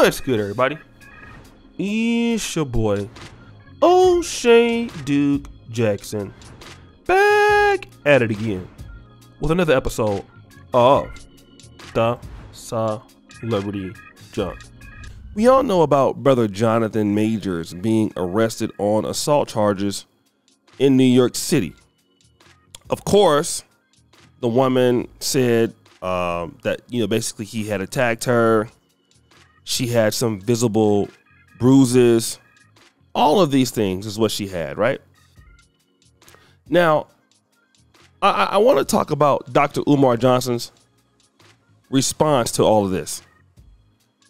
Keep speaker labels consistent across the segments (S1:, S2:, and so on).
S1: What's good, everybody? It's your boy, O'Shea Duke Jackson, back at it again with another episode of The Celebrity Junk. We all know about brother Jonathan Majors being arrested on assault charges in New York City. Of course, the woman said that, basically he had attacked her. She had some visible bruises. All of these things is what she had, right? Now, I want to talk about Dr. Umar Johnson's response to all of this.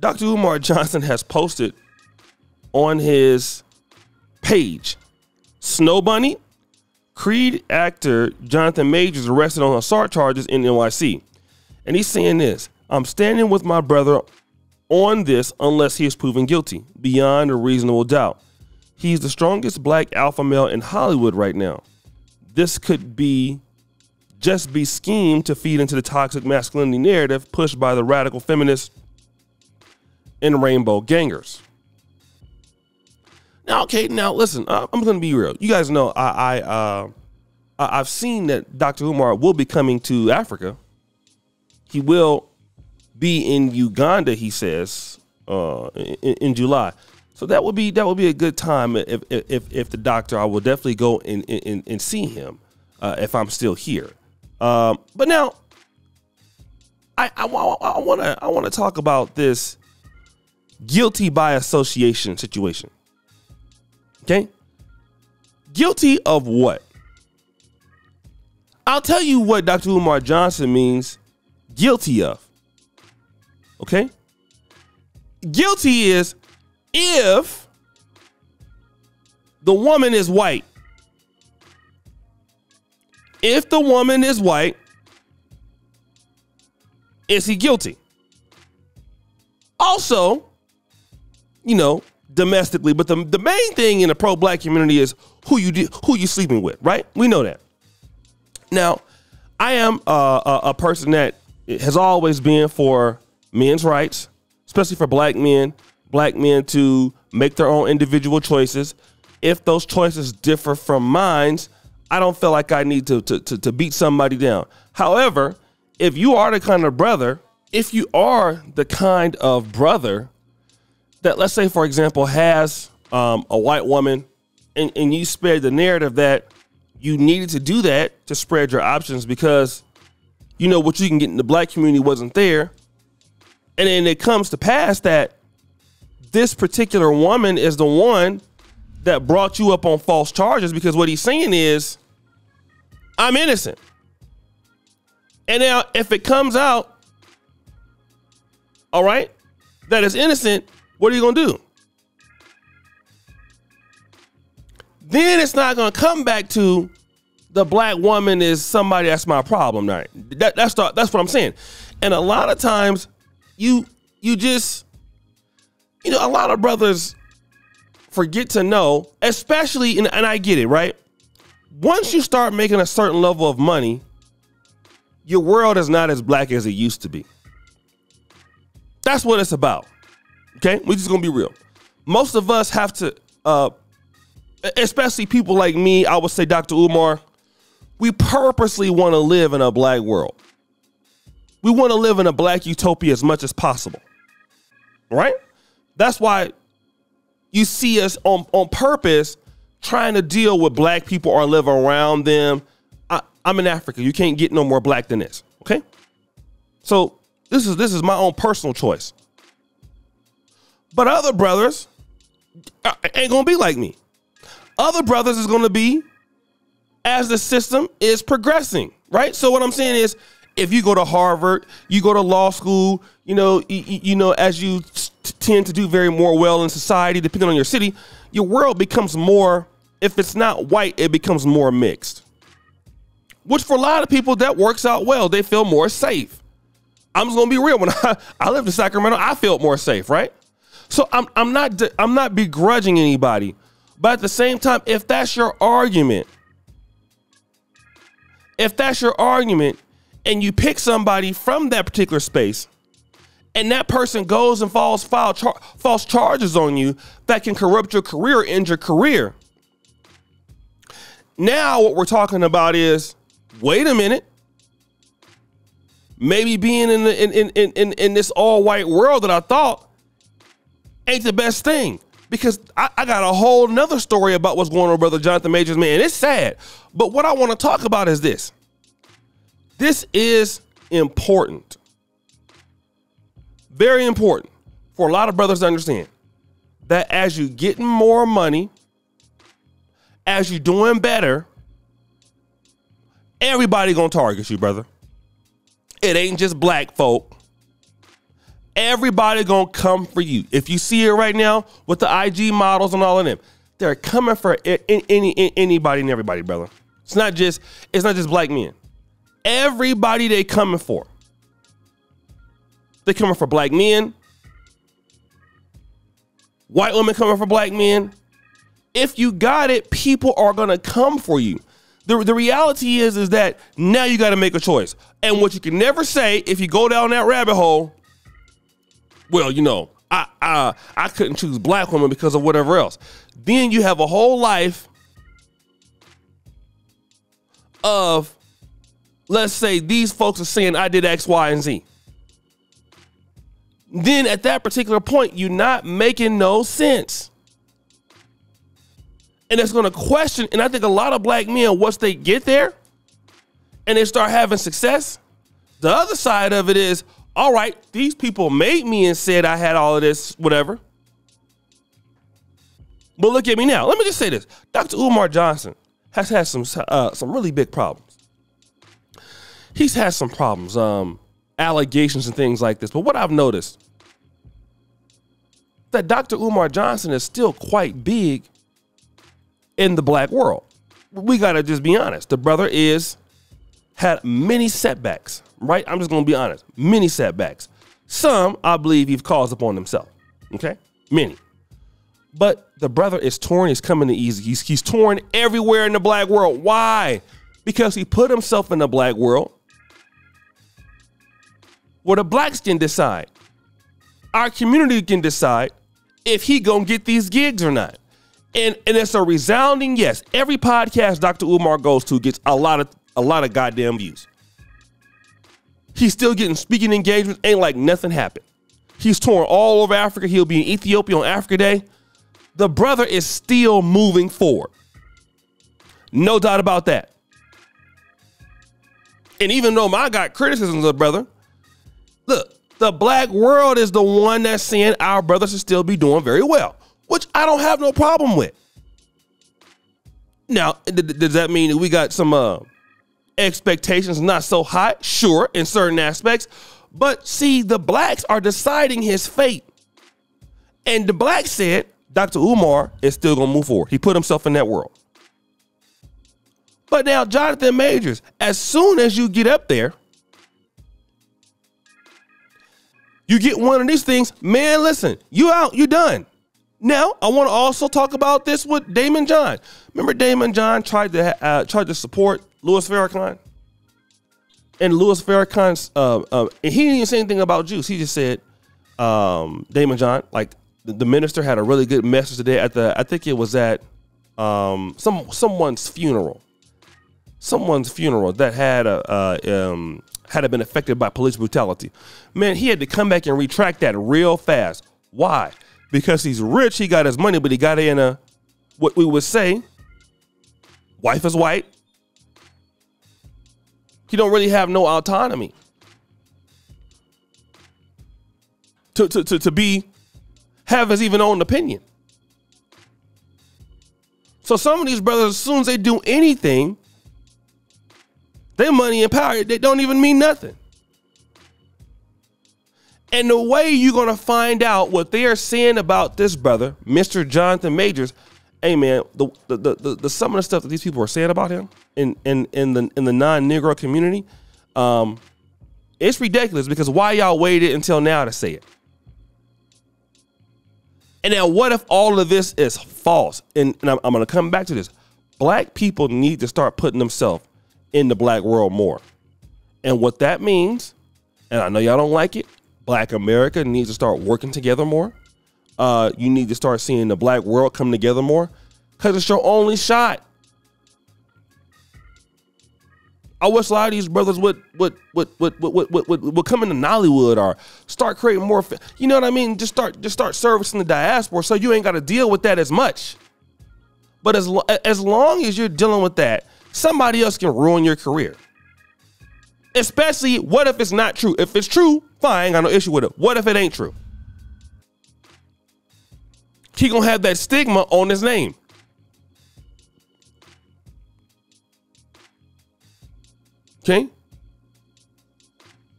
S1: Dr. Umar Johnson has posted on his page, Snow Bunny, Creed actor Jonathan Majors arrested on assault charges in NYC. And he's saying this: I'm standing with my brother on this unless he is proven guilty beyond a reasonable doubt. He's the strongest black alpha male in Hollywood right now. This could just be schemed to feed into the toxic masculinity narrative pushed by the radical feminists and rainbow gangers. Now, listen, I'm going to be real. You guys know I've seen that Dr. Umar will be coming to Africa. He will be in Uganda, he says, in July. So that would be a good time if the doctor. I will definitely go and see him if I'm still here. But now I want to talk about this guilty by association situation. Okay, guilty of what? I'll tell you what Dr. Umar Johnson means guilty of. Okay? Guilty is if the woman is white. If the woman is white, is he guilty? Also, domestically, but the main thing in the pro-black community is who you sleeping with, right? We know that. Now, I am a person that has always been for men's rights, especially for black men to make their own individual choices. If those choices differ from mine, I don't feel like I need to beat somebody down. However, if you are the kind of brother that, let's say, for example, has a white woman and you spread the narrative that you needed to do that to spread your options because what you can get in the black community wasn't there. And then it comes to pass that this particular woman is the one that brought you up on false charges because what he's saying is, I'm innocent. And now if it comes out, all right, that is innocent, what are you going to do? Then it's not going to come back to the black woman is somebody that's my problem. Right? That's what I'm saying. And a lot of times you just, a lot of brothers forget to know, especially, and I get it, right? Once you start making a certain level of money, your world is not as black as it used to be. That's what it's about. Okay, we're just gonna be real. Most of us have to, especially people like me, I would say Dr. Umar, we purposely want to live in a black world. We want to live in a black utopia as much as possible, right? That's why you see us on purpose trying to deal with black people or live around them. I'm in Africa. You can't get no more black than this, okay? So this is my own personal choice. But other brothers ain't gonna be like me. Other brothers is gonna be as the system is progressing, right? So what I'm saying is, if you go to Harvard, you go to law school, as you tend to do very more well in society, depending on your city, your world becomes more, if it's not white, it becomes more mixed. Which for a lot of people, that works out well. They feel more safe. I'm just gonna be real. When I lived in Sacramento, I felt more safe, right? So I'm not begrudging anybody, but at the same time, if that's your argument, and you pick somebody from that particular space and that person goes and false charges on you that can corrupt your career, end your career. Now what we're talking about is, wait a minute, maybe being in this all white world that I thought ain't the best thing, because I got a whole nother story about what's going on with Brother Jonathan Majors, man. It's sad, but what I want to talk about is this. This is important. Very important for a lot of brothers to understand that as you getting more money, as you doing better, everybody gonna target you, brother. It ain't just black folk. Everybody gonna come for you. If you see it right now with the IG models and all of them, they're coming for anybody and everybody, brother. It's not just black men. Everybody they coming for. They coming for black men. White women coming for black men. If you got it, people are gonna come for you. The reality is that now you got to make a choice. And what you can never say if you go down that rabbit hole, well, you know, I couldn't choose black women because of whatever else. Then you have a whole life of, let's say these folks are saying I did X, Y, and Z. Then at that particular point, you're not making no sense. And it's going to question, and I think a lot of black men, once they get there and they start having success, the other side of it is, all right, these people made me and said I had all of this, whatever. But look at me now. Let me just say this. Dr. Umar Johnson has had some really big problems. He's had some problems, allegations and things like this. But what I've noticed, that Dr. Umar Johnson is still quite big in the black world. We got to just be honest. The brother had many setbacks, right? I'm just going to be honest. Many setbacks. Some, I believe, he's caused upon himself. Okay? Many. But the brother is torn. He's coming to easy. He's torn everywhere in the black world. Why? Because he put himself in the black world where the blacks can decide. Our community can decide if he gonna get these gigs or not. And it's a resounding yes. Every podcast Dr. Umar goes to gets a lot of goddamn views. He's still getting speaking engagements. Ain't like nothing happened. He's touring all over Africa. He'll be in Ethiopia on Africa Day. The brother is still moving forward. No doubt about that. And even though I got criticisms of the brother, look, the black world is the one that's saying our brother should still be doing very well, which I don't have no problem with. Now, does that mean that we got some expectations not so high? Sure, in certain aspects. But see, the blacks are deciding his fate. And the blacks said Dr. Umar is still going to move forward. He put himself in that world. But now, Jonathan Majors, as soon as you get up there, you get one of these things, man, listen, you out, you done. Now, I want to also talk about this with Damon John. Remember Damon John tried to support Louis Farrakhan? And Louis Farrakhan's, and he didn't even say anything about Jews. He just said, Damon John, like the minister had a really good message today at I think it was at someone's funeral. Someone's funeral that had been affected by police brutality. Man, he had to come back and retract that real fast. Why? Because he's rich, he got his money, but he got it in what we would say, wife is white. He don't really have no autonomy to have his even own opinion. So some of these brothers, as soon as they do anything, their money and power, they don't even mean nothing. And the way you're going to find out what they are saying about this brother, Mr. Jonathan Majors, hey man, the some of the stuff that these people are saying about him in the non-Negro community, it's ridiculous, because why y'all waited until now to say it? And now what if all of this is false? And I'm going to come back to this. Black people need to start putting themselves in the black world more. And what that means, and I know y'all don't like it, Black America needs to start working together more. You need to start seeing the black world come together more, because it's your only shot. I wish a lot of these brothers would come into Nollywood or start creating more. You know what I mean? Just start servicing the diaspora, so you ain't got to deal with that as much. But as long as you're dealing with that, somebody else can ruin your career. Especially, what if it's not true? If it's true, fine, I ain't got no issue with it. What if it ain't true? He gonna have that stigma on his name. Okay?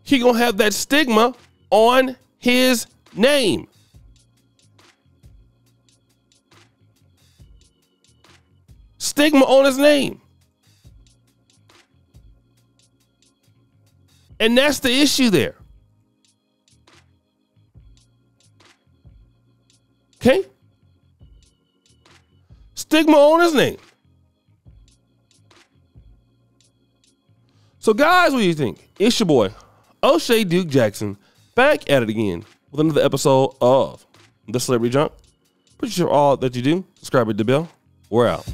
S1: He gonna have that stigma on his name. Stigma on his name. And that's the issue there. Okay? Stigma on his name. So guys, what do you think? It's your boy, O'Shea Duke Jackson, back at it again with another episode of The Celebrity Junk. Appreciate all that you do. Subscribe to the bell. We're out.